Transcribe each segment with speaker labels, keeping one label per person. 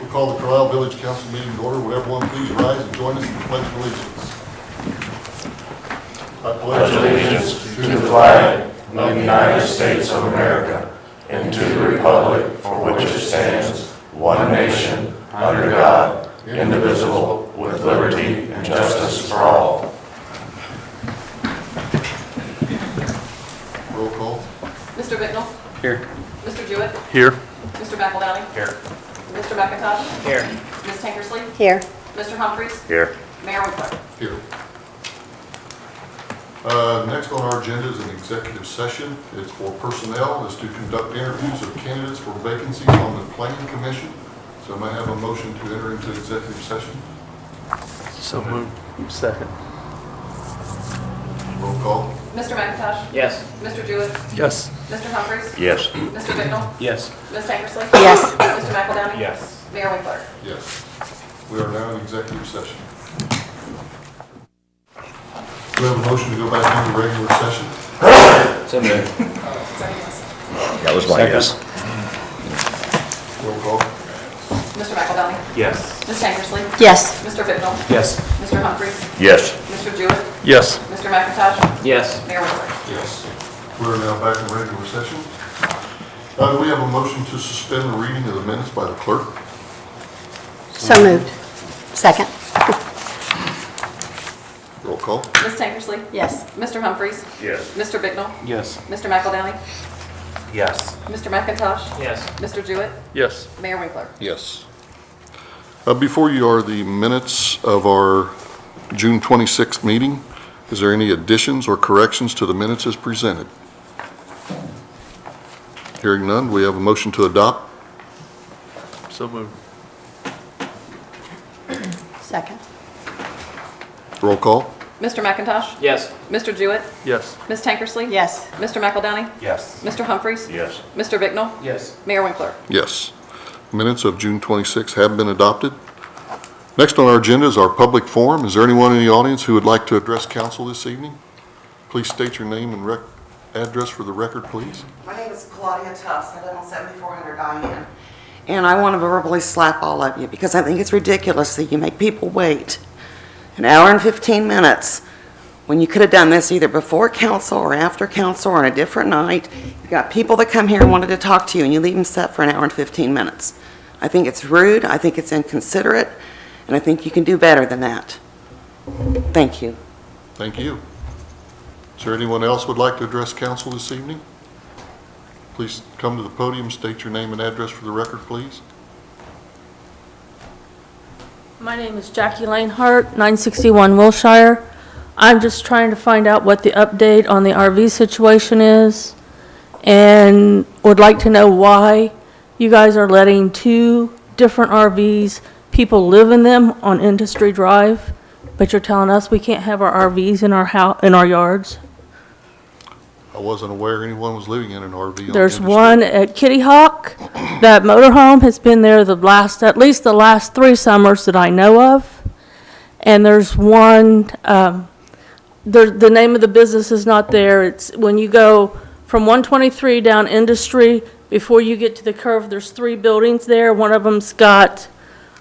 Speaker 1: We'll call the Carlisle Village Council meeting to order. Would everyone please rise and join us in the Pledge of Allegiance? I
Speaker 2: Pledge allegiance to the flag of the United States of America and to the republic for which it stands, one nation, under God, indivisible, with liberty and justice for all.
Speaker 1: Roll call.
Speaker 3: Mr. Bicknell?
Speaker 4: Here.
Speaker 3: Mr. Jewett?
Speaker 4: Here.
Speaker 3: Mr. McEldowney?
Speaker 4: Here.
Speaker 3: Mr. McIntosh?
Speaker 4: Here.
Speaker 3: Ms. Tankersley?
Speaker 5: Here.
Speaker 3: Mr. Humphries?
Speaker 2: Here.
Speaker 3: Mayor Winkler?
Speaker 1: Here. Next on our agenda is an executive session. It's for personnel. It's to conduct interviews of candidates for vacancies on the Planning Commission. So may I have a motion to enter into executive session?
Speaker 4: So moved. Second.
Speaker 1: Roll call.
Speaker 3: Mr. McIntosh?
Speaker 4: Yes.
Speaker 3: Mr. Jewett?
Speaker 4: Yes.
Speaker 3: Mr. Humphries?
Speaker 2: Yes.
Speaker 3: Mr. Bicknell?
Speaker 4: Yes.
Speaker 3: Ms. Tankersley?
Speaker 5: Yes.
Speaker 3: Mr. McEldowney?
Speaker 4: Yes.
Speaker 3: Mayor Winkler?
Speaker 1: Yes. We are now in executive session. Do we have a motion to go back into regular session?
Speaker 4: So moved.
Speaker 2: That was my yes.
Speaker 1: Roll call.
Speaker 3: Mr. McEldowney?
Speaker 4: Yes.
Speaker 3: Ms. Tankersley?
Speaker 5: Yes.
Speaker 3: Mr. Bicknell?
Speaker 4: Yes.
Speaker 3: Mr. Humphries?
Speaker 2: Yes.
Speaker 3: Mr. Jewett?
Speaker 4: Yes.
Speaker 3: Mr. McIntosh?
Speaker 4: Yes.
Speaker 3: Mayor Winkler?
Speaker 1: Yes. We're now back in regular session. Do we have a motion to suspend the reading of the minutes by the clerk?
Speaker 5: So moved. Second.
Speaker 1: Roll call.
Speaker 3: Ms. Tankersley?
Speaker 5: Yes.
Speaker 3: Mr. Humphries?
Speaker 2: Yes.
Speaker 3: Mr. Bicknell?
Speaker 4: Yes.
Speaker 3: Mr. McEldowney?
Speaker 4: Yes.
Speaker 3: Mr. McIntosh?
Speaker 4: Yes.
Speaker 3: Mr. Jewett?
Speaker 4: Yes.
Speaker 3: Mayor Winkler?
Speaker 1: Yes. Before you are the minutes of our June 26th meeting. Is there any additions or corrections to the minutes as presented? Hearing none, do we have a motion to adopt?
Speaker 4: So moved.
Speaker 5: Second.
Speaker 1: Roll call.
Speaker 3: Mr. McIntosh?
Speaker 4: Yes.
Speaker 3: Mr. Jewett?
Speaker 4: Yes.
Speaker 3: Ms. Tankersley?
Speaker 5: Yes.
Speaker 3: Mr. McEldowney?
Speaker 4: Yes.
Speaker 3: Mr. Humphries?
Speaker 2: Yes.
Speaker 3: Mr. Bicknell?
Speaker 4: Yes.
Speaker 3: Mayor Winkler?
Speaker 1: Yes. Minutes of June 26th have been adopted. Next on our agenda is our public forum. Is there anyone in the audience who would like to address council this evening? Please state your name and address for the record, please.
Speaker 6: My name is Claudia Tufts. I live on 7400 Diane. And I want to verbally slap all of you because I think it's ridiculous that you make people wait an hour and 15 minutes when you could have done this either before council or after council or on a different night. You've got people that come here and wanted to talk to you and you leave them set for an hour and 15 minutes. I think it's rude. I think it's inconsiderate. And I think you can do better than that. Thank you.
Speaker 1: Thank you. Is there anyone else would like to address council this evening? Please come to the podium, state your name and address for the record, please.
Speaker 7: My name is Jackie Lanehart, 961 Wilshire. I'm just trying to find out what the update on the RV situation is and would like to know why you guys are letting two different RVs, people live in them on Industry Drive, but you're telling us we can't have our RVs in our in our yards.
Speaker 1: I wasn't aware anyone was living in an RV. on
Speaker 7: There's
Speaker 1: Industry.
Speaker 7: one at Kitty Hawk. That motorhome has been there at least the last 3 summers that I know of. And there's one, the name of the business is not there. It's when you go from 123 down Industry, before you get to the curve, there's 3 buildings there. One of them's got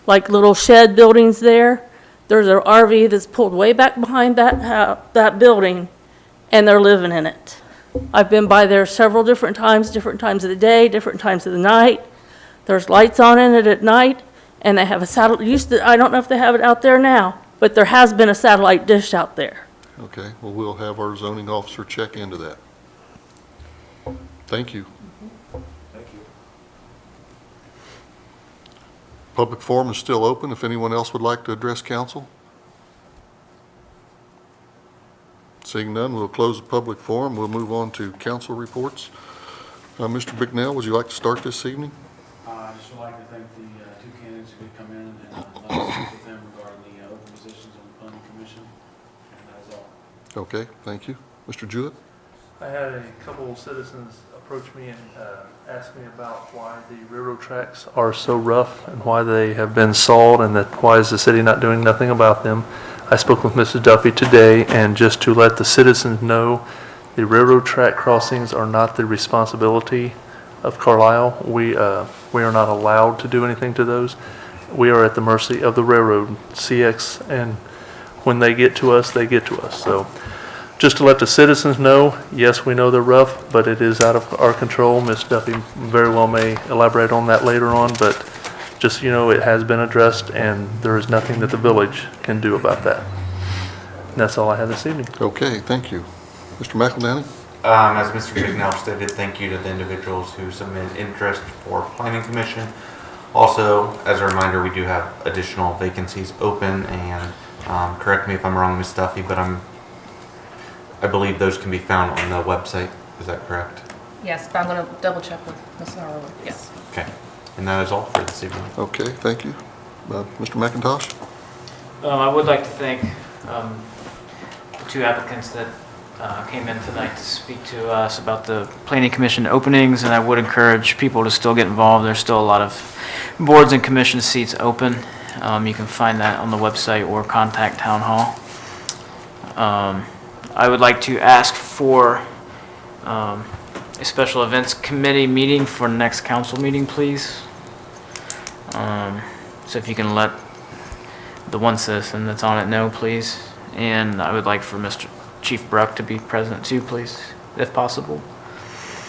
Speaker 7: like little shed buildings there. There's an RV that's pulled way back behind that building, and they're living in it. I've been by there several different times of the day, different times of the night. There's lights on in it at night, and they have a satellite. I don't know if they have it out there now, but there has been a satellite dish out there.
Speaker 1: Okay, well, we'll have our zoning officer check into that. Thank you.
Speaker 4: Thank you.
Speaker 1: Public forum is still open if anyone else would like to address council. Seeing none, we'll close the public forum. We'll move on to council reports. Mr. Bicknell, would you like to start this evening?
Speaker 8: I just would like to thank the 2 candidates who did come in and let us speak with them regarding the open positions on the planning commission, and that is all.
Speaker 1: Okay, thank you. Mr. Jewett?
Speaker 4: I had a couple of citizens approach me and ask me about why the railroad tracks are so rough and why they have been sawed and that why is the city not doing nothing about them. I spoke with Mrs. Duffy today, and just to let the citizens know, the railroad track crossings are not the responsibility of Carlisle. We are not allowed to do anything to those. we are at the mercy of the railroad, CX, and when they get to us, they get to us. So just to let the citizens know, yes, we know they're rough, but it is out of our control. Ms. Duffy very well may elaborate on that later on, but just, it has been addressed, and there is nothing that the village can do about that. And that's all I have this evening.
Speaker 1: Okay, thank you. Mr. McEldowney?
Speaker 9: As Mr. Bignell stated, thank you to the individuals who submitted interest for Planning Commission. Also, as a reminder, we do have additional vacancies open, and correct me if I'm wrong, Ms. Duffy, but I believe those can be found on the website. Is that correct?
Speaker 3: Yes, but I'm going to double check with Ms. Harwood. Yes.
Speaker 9: Okay. And that is all for this evening.
Speaker 1: Okay, thank you. Mr. McIntosh?
Speaker 10: I would like to thank the two applicants that came in tonight to speak to us about the Planning Commission openings, and I would encourage people to still get involved. There's still a lot of boards and commission seats open. You can find that on the website or contact Town Hall. I would like to ask for a special events committee meeting for next council meeting, please. So if you can let the one citizen that's on it know, please. And I would like for Mr. Chief Bruck to be present too, please, if possible.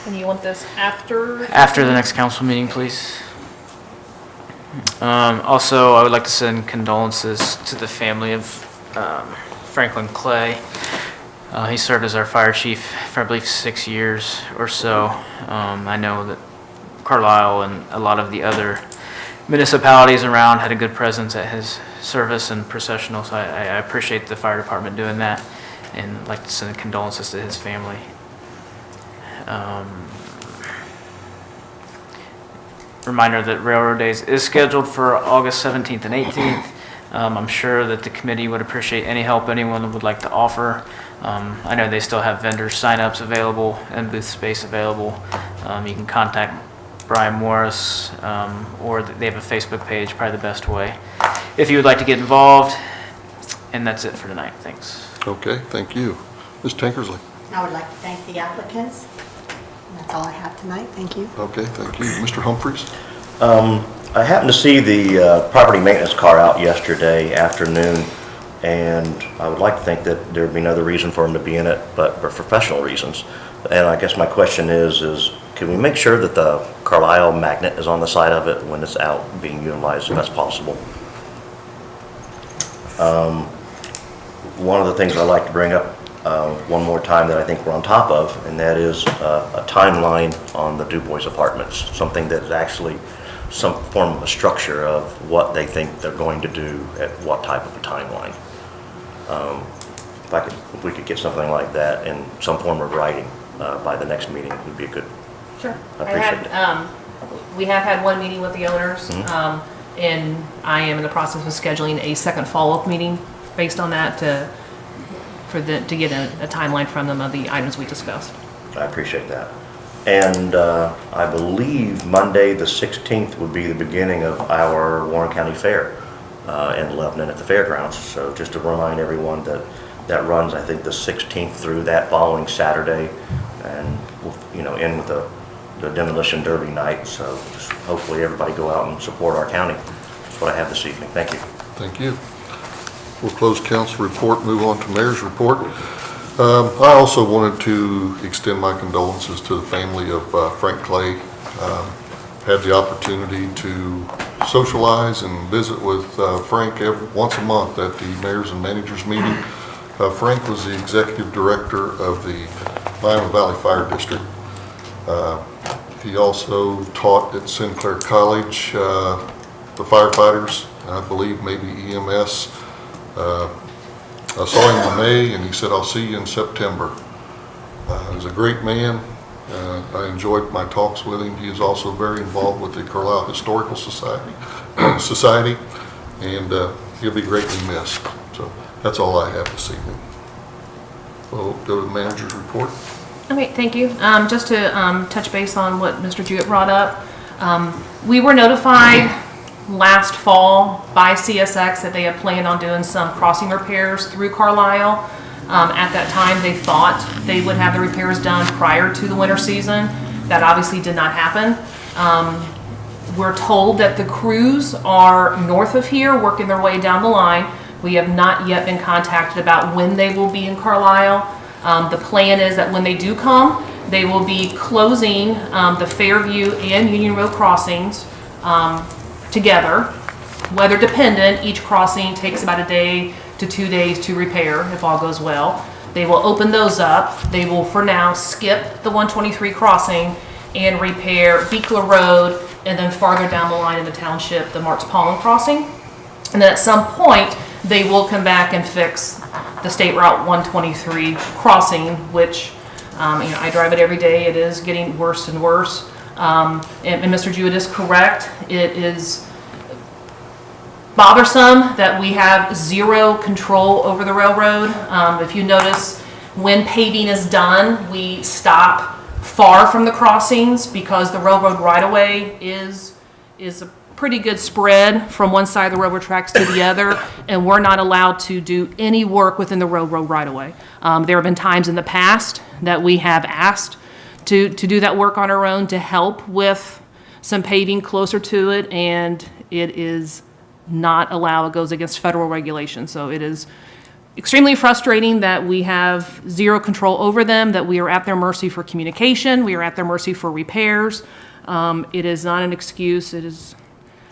Speaker 3: And you want this after?
Speaker 10: After the next council meeting, please. Also, I would like to send condolences to the family of Franklin Clay. He served as our fire chief for, I believe, 6 years or so. I know that Carlisle and a lot of the other municipalities around had a good presence at his service and processional, so I appreciate the fire department doing that, and I'd like to send condolences to his family. Reminder that Railroad Days is scheduled for August 17th and 18th. I'm sure that the committee would appreciate any help anyone would like to offer. I know they still have vendor sign-ups available and booth space available. You can contact Brian Morris, or they have a Facebook page, probably the best way, if you would like to get involved. And that's it for tonight. Thanks.
Speaker 1: Okay, thank you. Ms. Tankersley?
Speaker 5: I would like to thank the applicants. That's all I have tonight. Thank you.
Speaker 1: Okay, thank you. Mr. Humphries?
Speaker 2: I happened to see the property maintenance car out yesterday afternoon, and I would like to think that there'd be another reason for him to be in it, but for professional reasons. And I guess my question is can we make sure that the Carlisle magnet is on the side of it when it's out being utilized if that's possible? One of the things I'd like to bring up one more time that I think we're on top of, and that is a timeline on the Du Bois Apartments, something that is actually some form of a structure of what they think they're going to do at what type of a timeline. If we could get something like that in some form of writing by the next meeting, it would be a good.
Speaker 11: Sure.
Speaker 2: I appreciate it.
Speaker 11: We have had one meeting with the owners, and I am in the process of scheduling a second follow-up meeting based on that to get a timeline from them of the items we discussed.
Speaker 2: I appreciate that. And I believe Monday the 16th would be the beginning of our Warren County Fair in Lebanon at the fairgrounds. So just to remind everyone that that runs, I think, the 16th through that following Saturday, and we'll, end with the demolition derby night. So just hopefully everybody go out and support our county. That's what I have this evening. Thank you.
Speaker 1: Thank you. We'll close council report, move on to mayor's report. I also wanted to extend my condolences to the family of Frank Clay. Had the opportunity to socialize and visit with Frank once a month at the mayors and managers meeting. Frank was the executive director of the Miami Valley Fire District. He also taught at Sinclair College, the firefighters, I believe maybe EMS. I saw him in May, and he said, "I'll see you in September." He was a great man. I enjoyed my talks with him. He is also very involved with the Carlisle Historical Society, and he'll be greatly missed. So that's all I have this evening. We'll go to the manager's report.
Speaker 11: Okay, thank you. Just to touch base on what Mr. Jewett brought up, we were notified last fall by CSX that they had planned on doing some crossing repairs through Carlisle. At that time, they thought they would have the repairs done prior to the winter season. That obviously did not happen. We're told that the crews are north of here, working their way down the line. We have not yet been contacted about when they will be in Carlisle. The plan is that when they do come, they will be closing the Fairview and Union Road crossings together. Weather dependent, each crossing takes about a day to 2 days to repair if all goes well. They will open those up. They will, for now, skip the 123 crossing and repair Beekler Road, and then farther down the line in the township, the Marks Pollen crossing. And then at some point, they will come back and fix the State Route 123 crossing, which, I drive it every day. It is getting worse and worse. And Mr. Jewett is correct. It is bothersome that we have zero control over the railroad. If you notice, when paving is done, we stop far from the crossings because the railroad right-of-way is a pretty good spread from one side of the railroad tracks to the other, and we're not allowed to do any work within the railroad right-of-way. There have been times in the past that we have asked to do that work on our own to help with some paving closer to it, and it is not allowed. It goes against federal regulations. So it is extremely frustrating that we have zero control over them, that we are at their mercy for communication, we are at their mercy for repairs. It is not an excuse. It is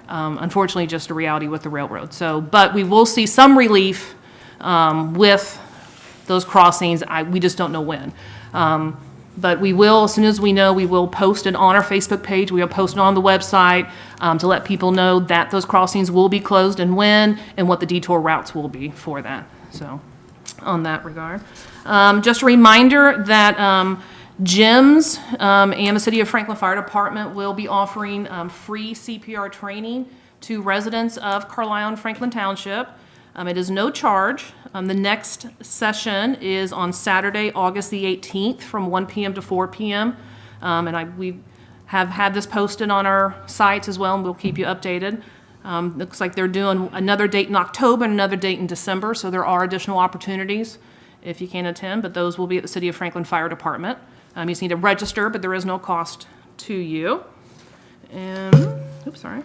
Speaker 11: unfortunately just a reality with the railroad. So, but we will see some relief with those crossings. We just don't know when. But we will, as soon as we know, we will post it on our Facebook page. We will post it on the website to let people know that those crossings will be closed and when, and what the detour routes will be for that. So, on that regard. Just a reminder that gyms and the City of Franklin Fire Department will be offering free CPR training to residents of Carlisle and Franklin Township. It is no charge. The next session is on Saturday, August the 18th from 1 p.m. to 4 p.m. We have had this posted on our sites as well, and we'll keep you updated. Looks like they're doing another date in October and another date in December, so there are additional opportunities if you can attend, but those will be at the City of Franklin Fire Department. You just need to register, but there is no cost to you. And, oops, sorry.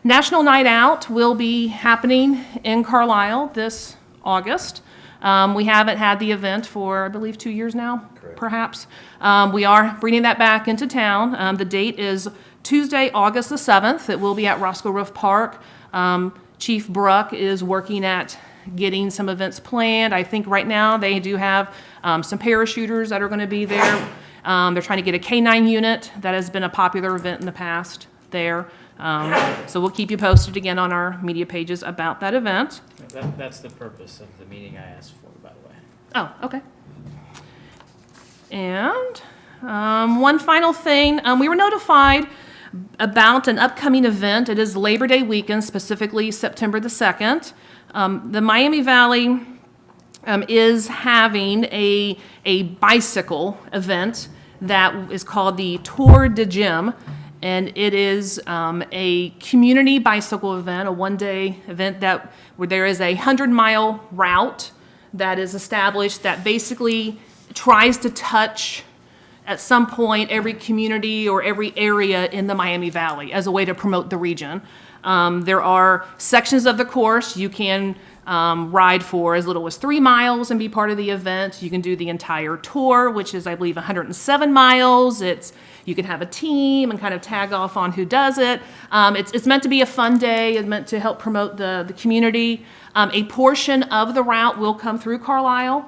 Speaker 11: National Night Out will be happening in Carlisle this August. We haven't had the event for, I believe, 2 years now, perhaps. We are bringing that back into town. The date is Tuesday, August the 7th. It will be at Roscoe Roof Park. Chief Bruck is working at getting some events planned. I think right now they do have some parachuters that are going to be there. They're trying to get a K-9 unit. That has been a popular event in the past there. So we'll keep you posted again on our media pages about that event.
Speaker 10: That's the purpose of the meeting I asked for, by the way.
Speaker 11: Oh, okay. And one final thing, we were notified about an upcoming event. It is Labor Day weekend, specifically September the 2nd. The Miami Valley is having a bicycle event that is called the Tour de Gym. And it is a community bicycle event, a one-day event where there is a 100-mile route that is established that basically tries to touch at some point every community or every area in the Miami Valley as a way to promote the region. There are sections of the course you can ride for as little as 3 miles and be part of the event. You can do the entire tour, which is, I believe, 107 miles. You can have a team and kind of tag off on who does it. It's meant to be a fun day. It's meant to help promote the community. A portion of the route will come through Carlisle.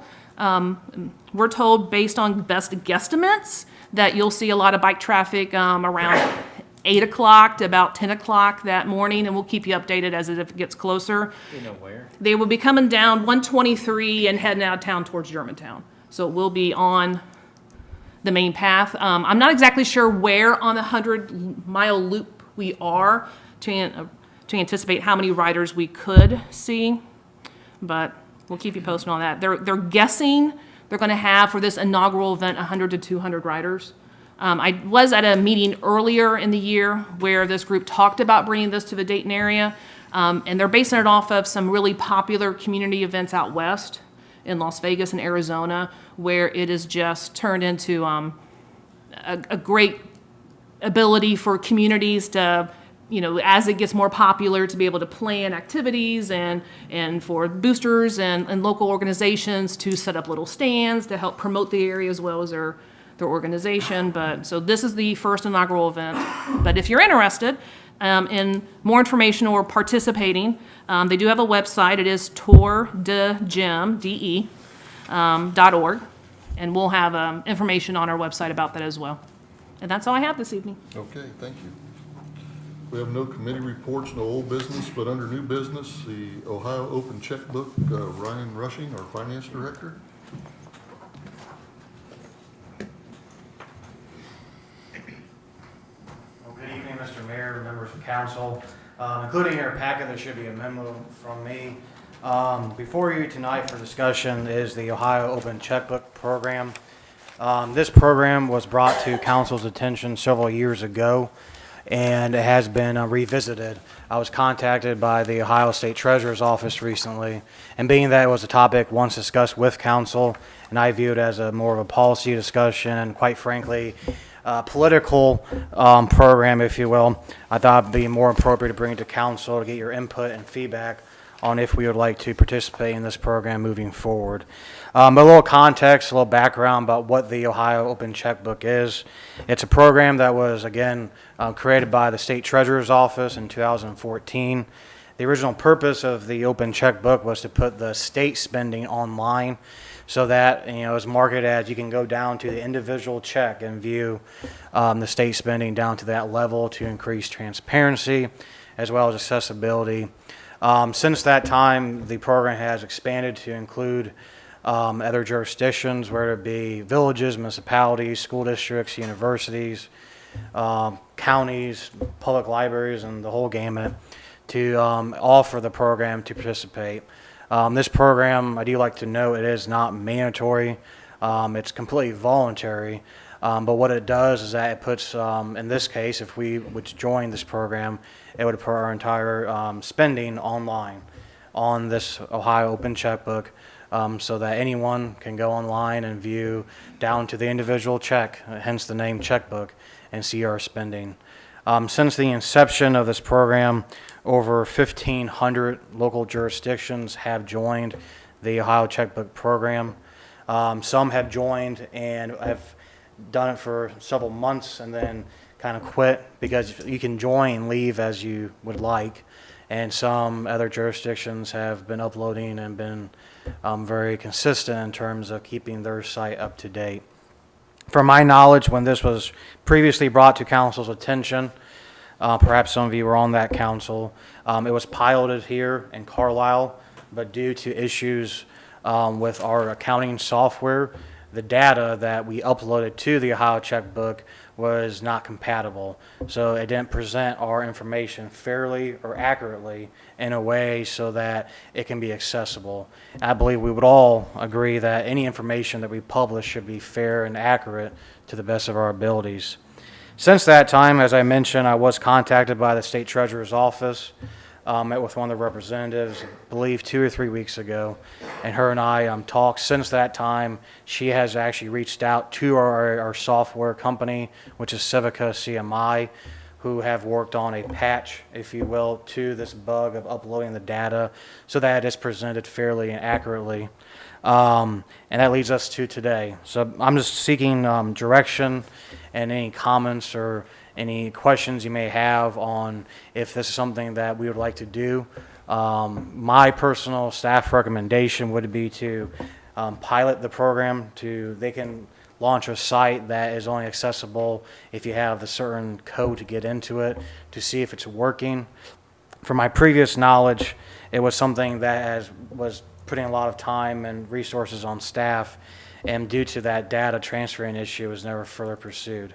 Speaker 11: We're told, based on best guesstimates, that you'll see a lot of bike traffic around 8 o'clock to about 10 o'clock that morning, and we'll keep you updated as it gets closer.
Speaker 10: Do you know where?
Speaker 11: They will be coming down 123 and heading out of town towards Germantown. So it will be on the main path. I'm not exactly sure where on the 100-mile loop we are to anticipate how many riders we could see, but we'll keep you posted on that. They're guessing they're going to have, for this inaugural event, 100 to 200 riders. I was at a meeting earlier in the year where this group talked about bringing this to the Dayton area, and they're basing it off of some really popular community events out west in Las Vegas and Arizona, where it is just turned into a great ability for communities to as it gets more popular, to be able to plan activities and for boosters and local organizations to set up little stands to help promote the area as well as their organization. So this is the first inaugural event. But if you're interested in more information or participating, they do have a website. It is tourdegym.org. And we'll have information on our website about that as well. And that's all I have this evening.
Speaker 1: Okay, thank you. We have no committee reports, no old business, but under new business, the Ohio Open Checkbook, Ryan Rushing, our Finance Director.
Speaker 12: Well, good evening, Mr. Mayor, members of council. Including in your packet, there should be a memo from me. Before you tonight for discussion is the Ohio Open Checkbook Program. This program was brought to council's attention several years ago, and it has been revisited. I was contacted by the Ohio State Treasurer's Office recently, and being that it was a topic once discussed with council, and I view it as more of a policy discussion and quite frankly, political program, if you will, I thought it'd be more appropriate to bring it to council to get your input and feedback on if we would like to participate in this program moving forward. A little context, a little background about what the Ohio Open Checkbook is. It's a program that was, again, created by the State Treasurer's Office in 2014. The original purpose of the Open Checkbook was to put the state spending online so that, it's marketed as you can go down to the individual check and view the state spending down to that level to increase transparency as well as accessibility. Since that time, the program has expanded to include other jurisdictions, whether it be villages, municipalities, school districts, universities, counties, public libraries, and the whole gamut to offer the program to participate. This program, I do like to note, it is not mandatory. It's completely voluntary. But what it does is that it puts, in this case, if we would join this program, it would put our entire spending online on this Ohio Open Checkbook so that anyone can go online and view down to the individual check, hence the name checkbook, and see our spending. Since the inception of this program, over 1,500 local jurisdictions have joined the Ohio Checkbook program. Some have joined and have done it for several months and then kind of quit because you can join and leave as you would like. And some other jurisdictions have been uploading and been very consistent in terms of keeping their site up to date. From my knowledge, when this was previously brought to council's attention, perhaps some of you were on that council, it was piloted here in Carlisle, but due to issues with our accounting software, the data that we uploaded to the Ohio Checkbook was not compatible. So it didn't present our information fairly or accurately in a way so that it can be accessible. I believe we would all agree that any information that we publish should be fair and accurate to the best of our abilities. Since that time, as I mentioned, I was contacted by the State Treasurer's Office. Met with one of the representatives, I believe 2 or 3 weeks ago, and her and I talked. Since that time, she has actually reached out to our software company, which is Civica CMI, who have worked on a patch, if you will, to this bug of uploading the data so that it is presented fairly and accurately. And that leads us to today. So I'm just seeking direction and any comments or any questions you may have on if this is something that we would like to do. My personal staff recommendation would be to pilot the program they can launch a site that is only accessible if you have the certain code to get into it to see if it's working. From my previous knowledge, it was something that was putting a lot of time and resources on staff, and due to that data transferring issue, it was never further pursued.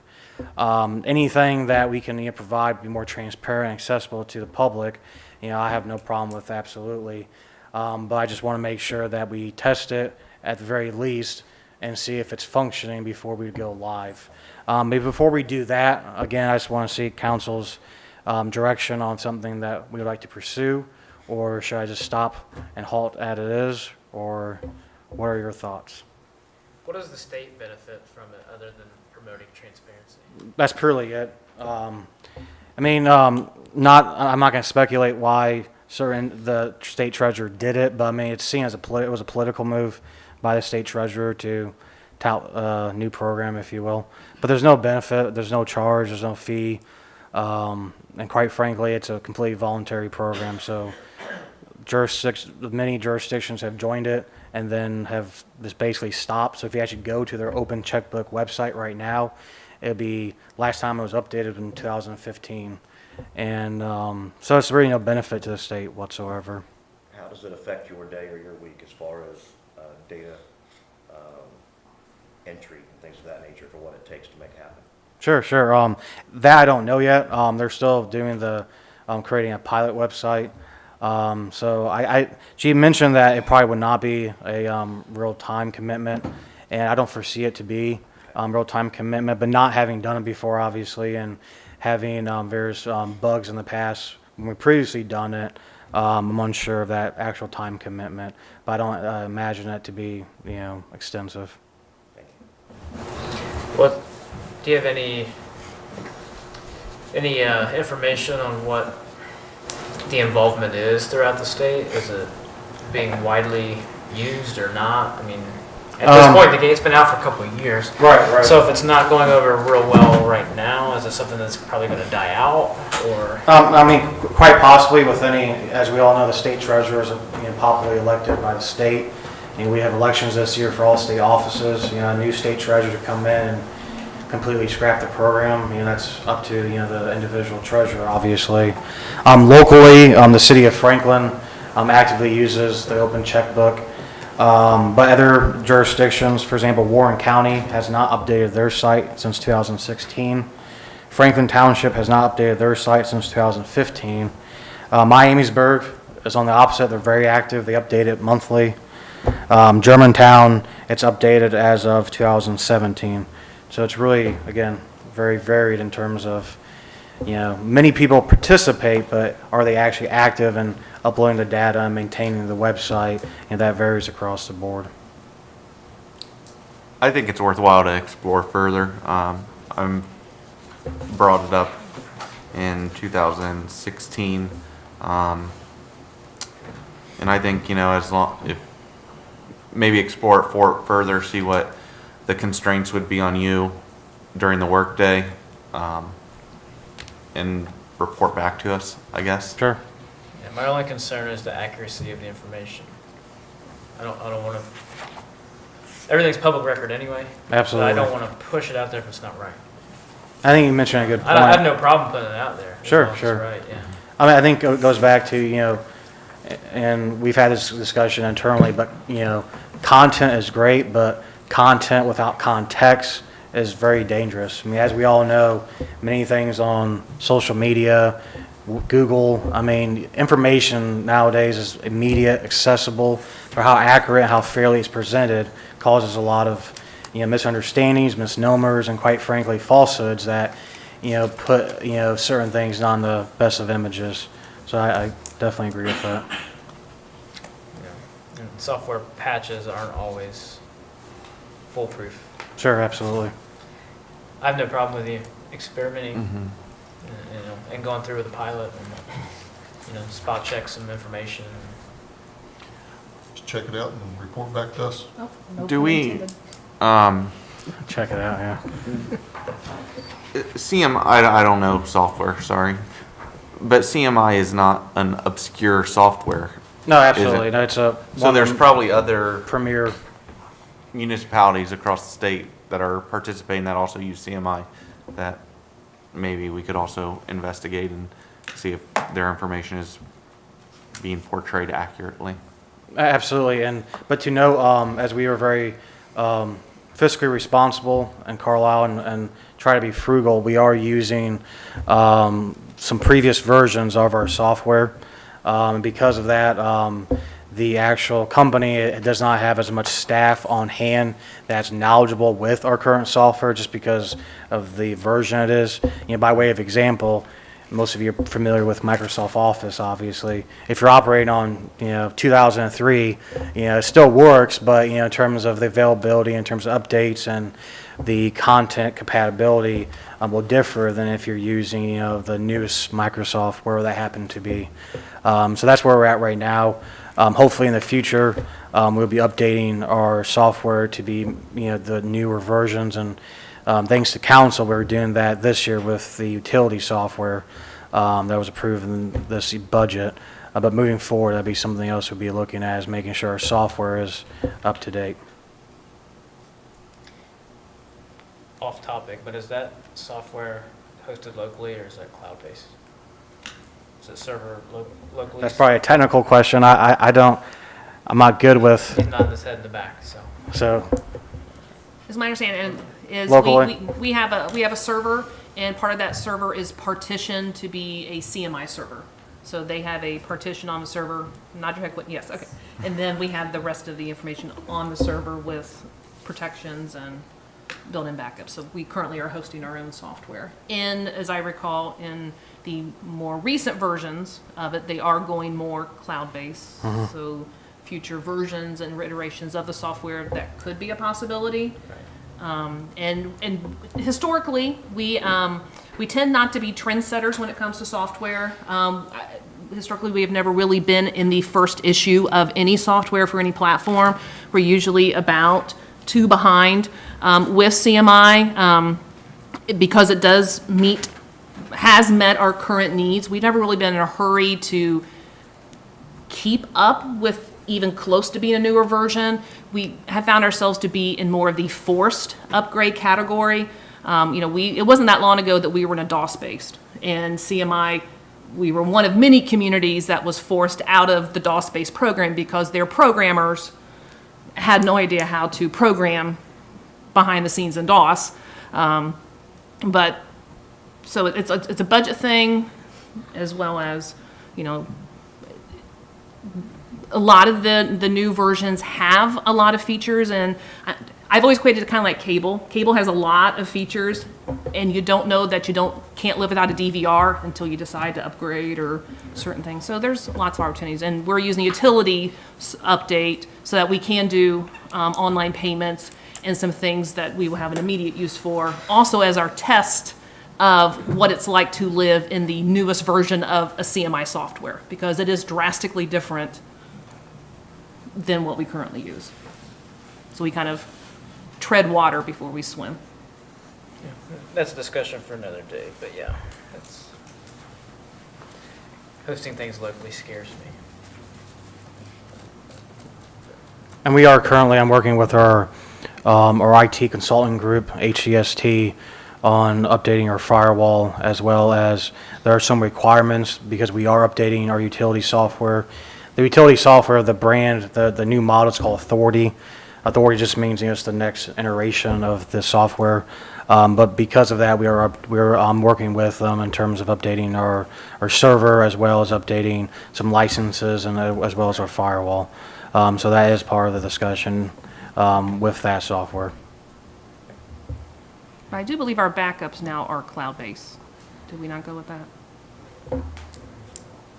Speaker 12: Anything that we can provide be more transparent and accessible to the public, I have no problem with absolutely. But I just want to make sure that we test it at the very least and see if it's functioning before we go live. But before we do that, again, I just want to seek council's direction on something that we would like to pursue, or should I just stop and halt as it is, or what are your thoughts?
Speaker 10: What does the state benefit from it other than promoting transparency?
Speaker 12: That's purely it. I'm not going to speculate why the state treasurer did it, but I mean, it's seen as it was a political move by the state treasurer to tout a new program, if you will. But there's no benefit, there's no charge, there's no fee, and quite frankly, it's a completely voluntary program. So many jurisdictions have joined it and then have this basically stopped. So if you actually go to their Open Checkbook website right now, it'll be, last time it was updated in 2015. And so it's really no benefit to the state whatsoever.
Speaker 2: How does it affect your day or your week as far as data entry and things of that nature for what it takes to make happen?
Speaker 12: Sure. That I don't know yet. They're still doing the creating a pilot website. So she mentioned that it probably would not be a real-time commitment, and I don't foresee it to be real-time commitment, but not having done it before, obviously, and having various bugs in the past when we previously done it, I'm unsure of that actual time commitment, but I don't imagine it to be, extensive.
Speaker 10: What, do you have any information on what the involvement is throughout the state? Is it being widely used or not? I mean, at this point, the game's been out for a couple of years.
Speaker 12: Right.
Speaker 10: So if it's not going over real well right now, is it something that's probably going to die out, or?
Speaker 12: I mean, quite possibly with any, as we all know, the state treasurer is popularly elected by the state. We have elections this year for all state offices. A new state treasurer to come in and completely scrap the program. That's up to the individual treasurer, obviously. Locally, the city of Franklin actively uses the Open Checkbook. But other jurisdictions, for example, Warren County has not updated their site since 2016. Franklin Township has not updated their site since 2015. Miamisburg is on the opposite. They're very active. They update it monthly. Germantown, it's updated as of 2017. So it's really, again, very varied in terms of, many people participate, but are they actually active in uploading the data and maintaining the website? And that varies across the board.
Speaker 9: I think it's worthwhile to explore further. I'm brought it up in 2016, and I think if maybe explore it further, see what the constraints would be on you during the workday, and report back to us, I guess.
Speaker 12: Sure.
Speaker 10: Yeah, my only concern is the accuracy of the information. I don't want to. Everything's public record anyway.
Speaker 12: Absolutely.
Speaker 10: But I don't want to push it out there if it's not right.
Speaker 12: I think you mentioned a good point.
Speaker 10: I have no problem putting it out there. as
Speaker 12: Sure,
Speaker 10: long as
Speaker 12: sure.
Speaker 10: It's right. Yeah.
Speaker 12: I mean, I think it goes back to, and we've had this discussion internally, but, content is great, but content without context is very dangerous. I mean, as we all know, many things on social media, Google, I mean, information nowadays is immediate, accessible. For how accurate, how fairly it's presented causes a lot of, misunderstandings, misnomers, and quite frankly, falsehoods that, put, certain things on the best of images. So I definitely agree with that.
Speaker 10: And software patches aren't always foolproof.
Speaker 12: Sure, absolutely.
Speaker 10: I have no problem with you experimenting,
Speaker 9: Mm-hmm.
Speaker 10: and going through with the pilot, and spot check some information.
Speaker 1: Just check it out and report back to us.
Speaker 3: Oh, no
Speaker 9: Do
Speaker 3: pun
Speaker 9: we,
Speaker 3: intended.
Speaker 12: Check it out, yeah.
Speaker 9: CMI, I don't know software, sorry. But CMI is not an obscure software.
Speaker 12: No, absolutely. No, it's a
Speaker 9: So there's probably other
Speaker 12: premier.
Speaker 9: municipalities across the state that are participating that also use CMI that maybe we could also investigate and see if their information is being portrayed accurately.
Speaker 12: Absolutely, but to know, as we are very fiscally responsible in Carlisle and try to be frugal, we are using some previous versions of our software. And because of that, the actual company, it does not have as much staff on hand that's knowledgeable with our current software just because of the version it is. By way of example, most of you are familiar with Microsoft Office, obviously. If you're operating on, 2003, it still works, but, in terms of the availability, in terms of updates and the content compatibility will differ than if you're using, the newest Microsoft, where that happened to be. So that's where we're at right now. Hopefully in the future, we'll be updating our software to be, the newer versions, and thanks to council, we're doing that this year with the utility software that was approved in this budget. But moving forward, that'd be something else we'll be looking at, is making sure our software is up to date.
Speaker 10: Off topic, but is that software hosted locally or is that cloud-based? Is it server locally?
Speaker 12: That's probably a technical question. I'm not good with,
Speaker 10: He's nodding his head in the back, so.
Speaker 12: so,
Speaker 11: Is my understanding is
Speaker 12: Locally.
Speaker 11: we have a server, and part of that server is partitioned to be a CMI server. So they have a partition on the server, nod your head, yes, okay. And then we have the rest of the information on the server with protections and built-in backups. So we currently are hosting our own software. And as I recall, in the more recent versions of it, they are going more cloud-based. So future versions and iterations of the software, that could be a possibility. And historically, we tend not to be trendsetters when it comes to software. Historically, we have never really been in the first issue of any software for any platform. We're usually about 2 behind with CMI because it has met our current needs. We've never really been in a hurry to keep up with even close to being a newer version. We have found ourselves to be in more of the forced upgrade category. It wasn't that long ago that we were in a DOS-based, and CMI, we were one of many communities that was forced out of the DOS-based program because their programmers had no idea how to program behind the scenes in DOS. So it's a budget thing, as well as, a lot of the new versions have a lot of features, and I've always equated it kind of like cable. Cable has a lot of features, and you don't know that can't live without a DVR until you decide to upgrade or certain things. So there's lots of opportunities, and we're using the utility update so that we can do online payments and some things that we will have an immediate use for. Also, as our test of what it's like to live in the newest version of a CMI software, because it is drastically different than what we currently use. So we kind of tread water before we swim.
Speaker 10: That's a discussion for another day, but yeah, hosting things locally scares me.
Speaker 12: and we are currently, I'm working with our IT consulting group, HCST, on updating our firewall, as well as there are some requirements because we are updating our utility software. The utility software, the brand, the new model is called Authority. Authority just means, it's the next iteration of the software. But because of that, we're working with them in terms of updating our server, as well as updating some licenses, and as well as our firewall. So that is part of the discussion with that software.
Speaker 11: I do believe our backups now are cloud-based. Did we not go with that?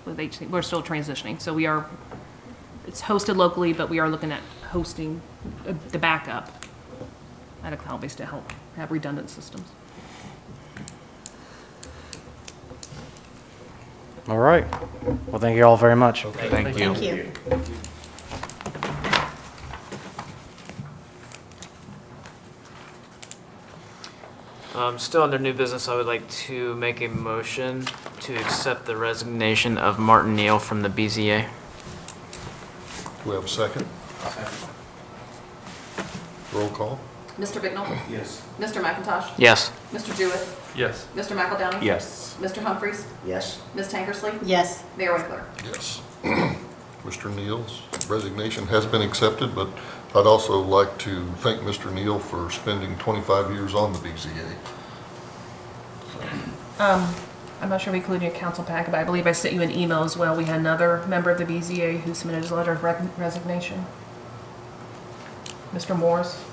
Speaker 11: With HC, we're still transitioning, so it's hosted locally, but we are looking at hosting the backup at a cloud-based to help have redundant systems.
Speaker 12: All right. Well, thank you all very much.
Speaker 9: Thank you.
Speaker 5: Thank you.
Speaker 10: Still under new business, I would like to make a motion to accept the resignation of Martin Neal from the BZA.
Speaker 1: Do we have a second? Roll call?
Speaker 11: Mr. Bignall?
Speaker 8: Yes.
Speaker 11: Mr. McIntosh?
Speaker 10: Yes.
Speaker 11: Mr. Jewett?
Speaker 4: Yes.
Speaker 11: Mr. McEldowney?
Speaker 9: Yes.
Speaker 11: Mr. Humphries?
Speaker 2: Yes.
Speaker 11: Ms. Tankersley?
Speaker 5: Yes.
Speaker 11: Mayor Winkler?
Speaker 1: Yes. Mr. Neal's resignation has been accepted, but I'd also like to thank Mr. Neal for spending 25 years on the BZA.
Speaker 11: I'm not sure we included in your council packet, but I believe I sent you an email as well. We had another member of the BZA who submitted his letter of resignation. Mr. Morris?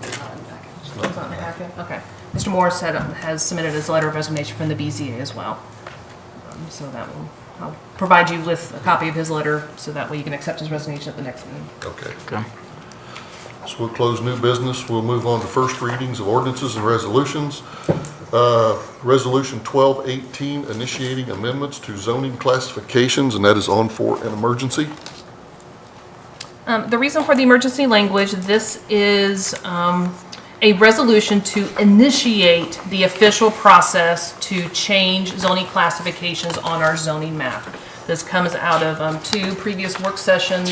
Speaker 11: It's not in the packet. Okay. Mr. Morris has submitted his letter of resignation from the BZA as well. So that will, I'll provide you with a copy of his letter so that way you can accept his resignation at the next meeting.
Speaker 1: Okay.
Speaker 10: Okay.
Speaker 1: So we'll close new business. We'll move on to first readings of ordinances and resolutions. Resolution 1218, initiating amendments to zoning classifications, and that is on for an emergency.
Speaker 11: The reason for the emergency language, this is a resolution to initiate the official process to change zoning classifications on our zoning map. This comes out of two previous work session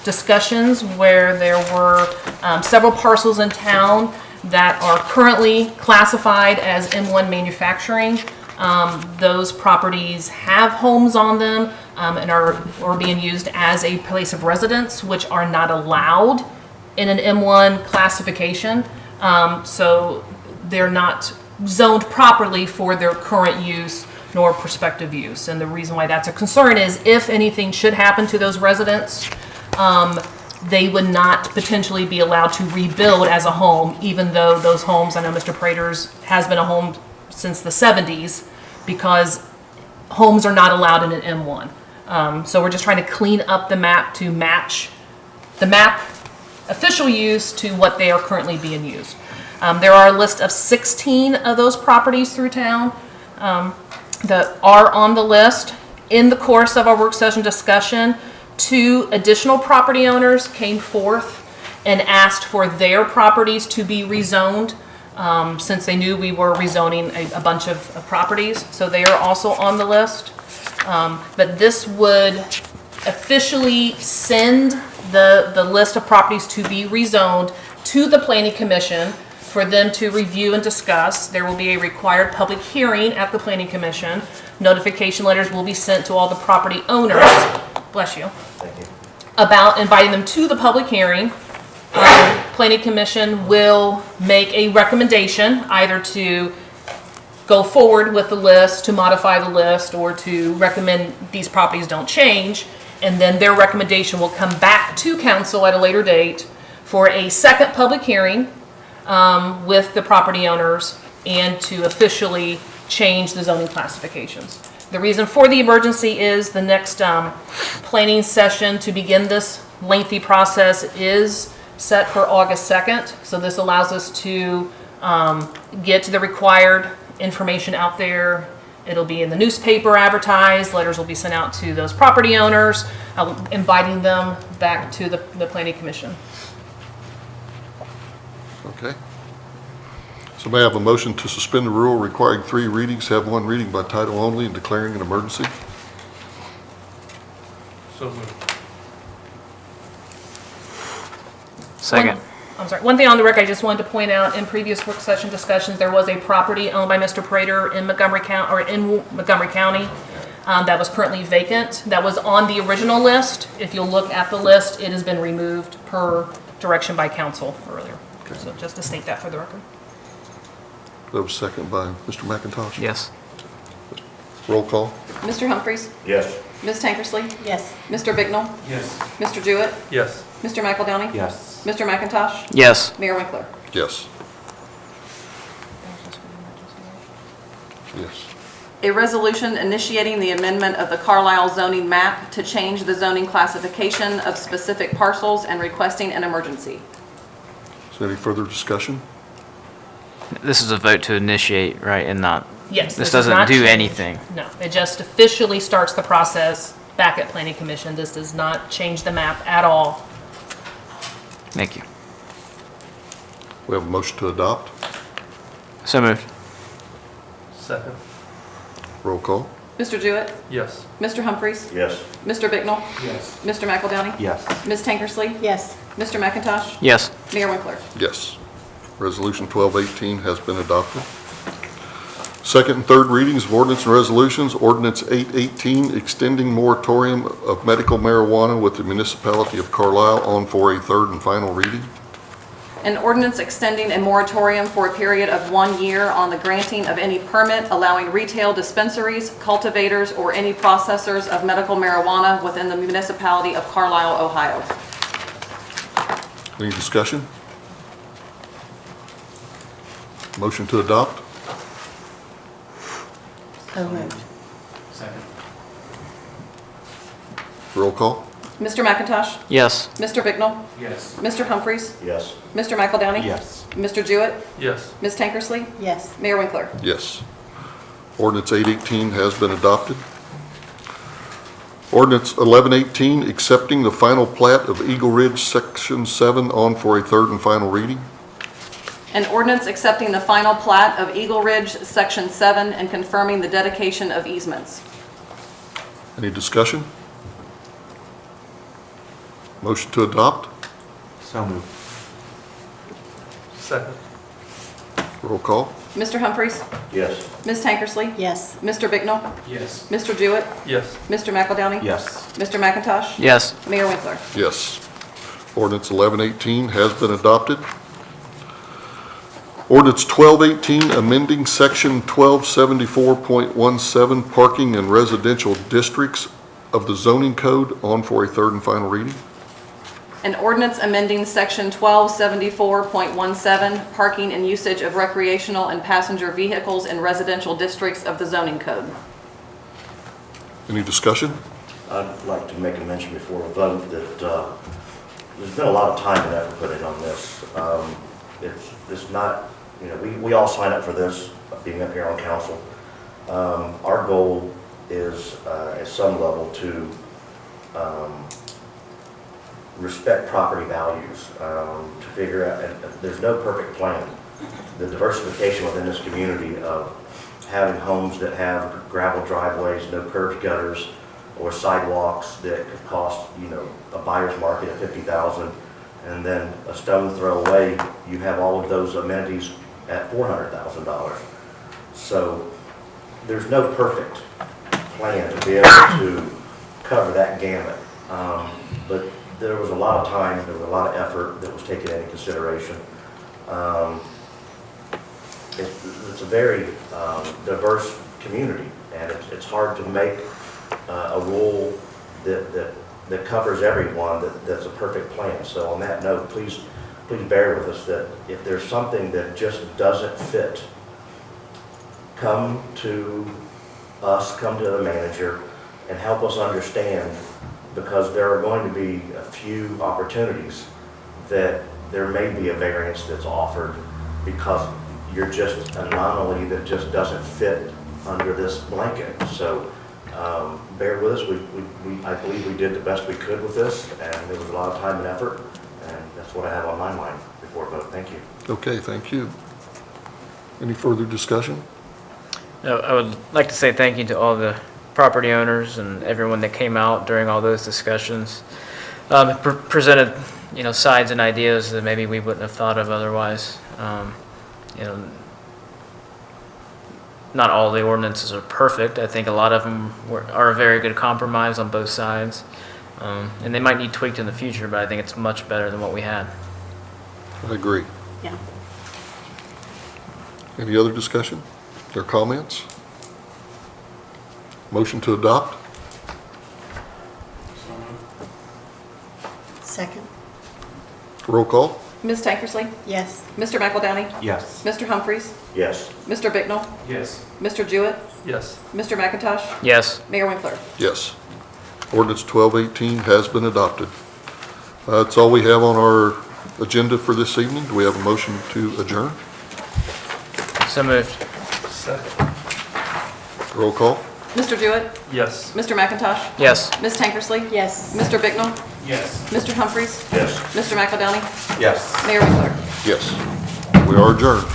Speaker 11: discussions where there were several parcels in town that are currently classified as M1 manufacturing. Those properties have homes on them and are being used as a place of residence, which are not allowed in an M1 classification. So they're not zoned properly for their current use nor prospective use. And the reason why that's a concern is if anything should happen to those residents, they would not potentially be allowed to rebuild as a home, even though those homes, I know Mr. Prater's has been a home since the 70s, because homes are not allowed in an M1. So we're just trying to clean up the map to match the map official use to what they are currently being used. There are a list of 16 of those properties through town that are on the list. In the course of our work session discussion, 2 additional property owners came forth and asked for their properties to be rezoned since they knew we were rezoning a bunch of properties. So they are also on the list. But this would officially send the list of properties to be rezoned to the Planning Commission for them to review and discuss. There will be a required public hearing at the Planning Commission. Notification letters will be sent to all the property owners, bless you, about inviting them to the public hearing. Planning Commission will make a recommendation either to go forward with the list, to modify the list, or to recommend these properties don't change. And then their recommendation will come back to council at a later date for a second public hearing with the property owners and to officially change the zoning classifications. The reason for the emergency is the next planning session to begin this lengthy process is set for August 2nd. So this allows us to get the required information out there. It'll be in the newspaper advertised, letters will be sent out to those property owners, inviting them back to the Planning Commission.
Speaker 1: Okay. So may I have a motion to suspend the rule requiring 3 readings, have 1 reading by title only, and declaring an emergency?
Speaker 4: So moved.
Speaker 10: Second.
Speaker 11: One thing on the record, I just wanted to point out, in previous work session discussions, there was a property owned by Mr. Prater in Montgomery County, that was currently vacant, that was on the original list. If you'll look at the list, it has been removed per direction by council earlier. So just to state that for the record.
Speaker 1: That was second by Mr. McIntosh.
Speaker 10: Yes.
Speaker 1: Roll call.
Speaker 2: Mr. Humphries?
Speaker 9: Yes.
Speaker 2: Ms. Tankersley?
Speaker 5: Yes.
Speaker 2: Mr. Bignell?
Speaker 8: Yes.
Speaker 2: Mr. Jewett?
Speaker 4: Yes.
Speaker 2: Mr. McElDowney?
Speaker 9: Yes.
Speaker 2: Mr. McIntosh?
Speaker 10: Yes.
Speaker 2: Mayor Winkler?
Speaker 1: Yes. Yes.
Speaker 2: A resolution initiating the amendment of the Carlisle zoning map to change the zoning classification of specific parcels and requesting an emergency.
Speaker 1: Is there any further discussion?
Speaker 10: This is a vote to initiate, right, and not,
Speaker 11: Yes.
Speaker 10: this
Speaker 11: does
Speaker 10: doesn't
Speaker 11: not
Speaker 10: do
Speaker 11: change.
Speaker 10: anything.
Speaker 11: No, it just officially starts the process back at Planning Commission. This does not change the map at all.
Speaker 10: Thank you.
Speaker 1: We have a motion to adopt.
Speaker 10: So moved.
Speaker 4: Second.
Speaker 1: Roll call.
Speaker 2: Mr. Jewett?
Speaker 4: Yes.
Speaker 2: Mr. Humphries?
Speaker 9: Yes.
Speaker 2: Mr. Bignell?
Speaker 8: Yes.
Speaker 2: Mr. McElDowney?
Speaker 9: Yes.
Speaker 2: Ms. Tankersley?
Speaker 5: Yes.
Speaker 2: Mr. McIntosh?
Speaker 10: Yes.
Speaker 2: Mayor Winkler?
Speaker 1: Yes. Resolution 1218 has been adopted. Second and third readings of ordinance and resolutions. Ordinance 818, extending moratorium of medical marijuana with the municipality of Carlisle, on for a third and final reading.
Speaker 2: An ordinance extending a moratorium for a period of 1 year on the granting of any permit allowing retail dispensaries, cultivators, or any processors of medical marijuana within the municipality of Carlisle, Ohio.
Speaker 1: Any discussion? Motion to adopt?
Speaker 5: So moved.
Speaker 8: Second.
Speaker 1: Roll call.
Speaker 3: Mr. McIntosh?
Speaker 10: Yes.
Speaker 3: Mr. Bicknell?
Speaker 8: Yes.
Speaker 3: Mr. Humphries?
Speaker 2: Yes.
Speaker 3: Mr. McElDowney?
Speaker 9: Yes.
Speaker 3: Mr. Jewett?
Speaker 4: Yes.
Speaker 3: Ms. Tankersley?
Speaker 5: Yes.
Speaker 3: Mayor Winkler?
Speaker 1: Yes. Ordinance 818 has been adopted. Ordinance 1118, accepting the final plat of Eagle Ridge, Section 7, on for a third and final reading.
Speaker 3: An ordinance accepting the final plat of Eagle Ridge, Section 7, and confirming the dedication of easements.
Speaker 1: Any discussion? Motion to adopt?
Speaker 9: So moved.
Speaker 4: Second.
Speaker 1: Roll call?
Speaker 3: Mr. Humphries?
Speaker 2: Yes.
Speaker 3: Ms. Tankersley?
Speaker 5: Yes.
Speaker 3: Mr. Bicknell?
Speaker 8: Yes.
Speaker 3: Mr. Jewett?
Speaker 4: Yes.
Speaker 3: Mr. McElDowney?
Speaker 9: Yes.
Speaker 3: Mr. McIntosh?
Speaker 10: Yes.
Speaker 3: Mayor Winkler?
Speaker 1: Yes. Ordinance 1118 has been adopted. Ordinance 1218, amending Section 1274.17, parking in residential districts of the zoning code, on for a third and final reading.
Speaker 3: An ordinance amending Section 1274.17, parking and usage of recreational and passenger vehicles in residential districts of the zoning code.
Speaker 1: Any discussion?
Speaker 2: I'd like to make a mention before we vote that there's been a lot of time and effort put in on this. It's not, you know, we all sign up for this, being up here on council. Our goal is, at some level, to respect property values, to figure out, and there's no perfect plan. The diversification within this community of having homes that have gravel driveways, no curbs, gutters, or sidewalks that could cost, you know, a buyer's market at $50,000, and then a stone throw away, you have all of those amenities at $400,000. So there's no perfect plan to be able to cover that gamut. But there was a lot of time, there was a lot of effort that was taken into consideration. It's a very diverse community, and it's hard to make a rule that covers everyone that's a perfect plan. So on that note, please bear with us that if there's something that just doesn't fit, come to us, come to the manager, and help us understand, because there are going to be a few opportunities that there may be a variance that's offered because you're just an anomaly that just doesn't fit under this blanket. So bear with us. I believe we did the best we could with this, and there was a lot of time and effort, and that's what I have on my mind before vote. Thank you.
Speaker 1: Okay, thank you. Any further discussion?
Speaker 10: No, I would like to say thank you to all the property owners and everyone that came out during all those discussions. Presented, you know, sides and ideas that maybe we wouldn't have thought of otherwise. You know, not all the ordinances are perfect. I think a lot of them are a very good compromise on both sides. And they might need tweaked in the future, but I think it's much better than what we had.
Speaker 1: I agree.
Speaker 5: Yeah.
Speaker 1: Any other discussion or comments? Motion to adopt?
Speaker 8: So moved.
Speaker 5: Second.
Speaker 1: Roll call?
Speaker 3: Ms. Tankersley?
Speaker 5: Yes.
Speaker 3: Mr. McElDowney?
Speaker 9: Yes.
Speaker 3: Mr. Humphries?
Speaker 2: Yes.
Speaker 3: Mr. Bicknell?
Speaker 8: Yes.
Speaker 3: Mr. Jewett?
Speaker 4: Yes.
Speaker 3: Mr. McIntosh?
Speaker 10: Yes.
Speaker 3: Mayor Winkler?
Speaker 1: Yes. Ordinance 1218 has been adopted. That's all we have on our agenda for this evening. Do we have a motion to adjourn?
Speaker 10: So moved.
Speaker 4: Second.
Speaker 1: Roll call?
Speaker 3: Mr. Jewett?
Speaker 4: Yes.
Speaker 3: Mr. McIntosh?
Speaker 10: Yes.
Speaker 3: Ms. Tankersley?
Speaker 5: Yes.
Speaker 3: Mr. Bicknell?
Speaker 8: Yes.
Speaker 3: Mr. Humphries?
Speaker 2: Yes.
Speaker 3: Mr. McElDowney?
Speaker 9: Yes.
Speaker 3: Mayor Winkler?
Speaker 1: Yes. We are adjourned.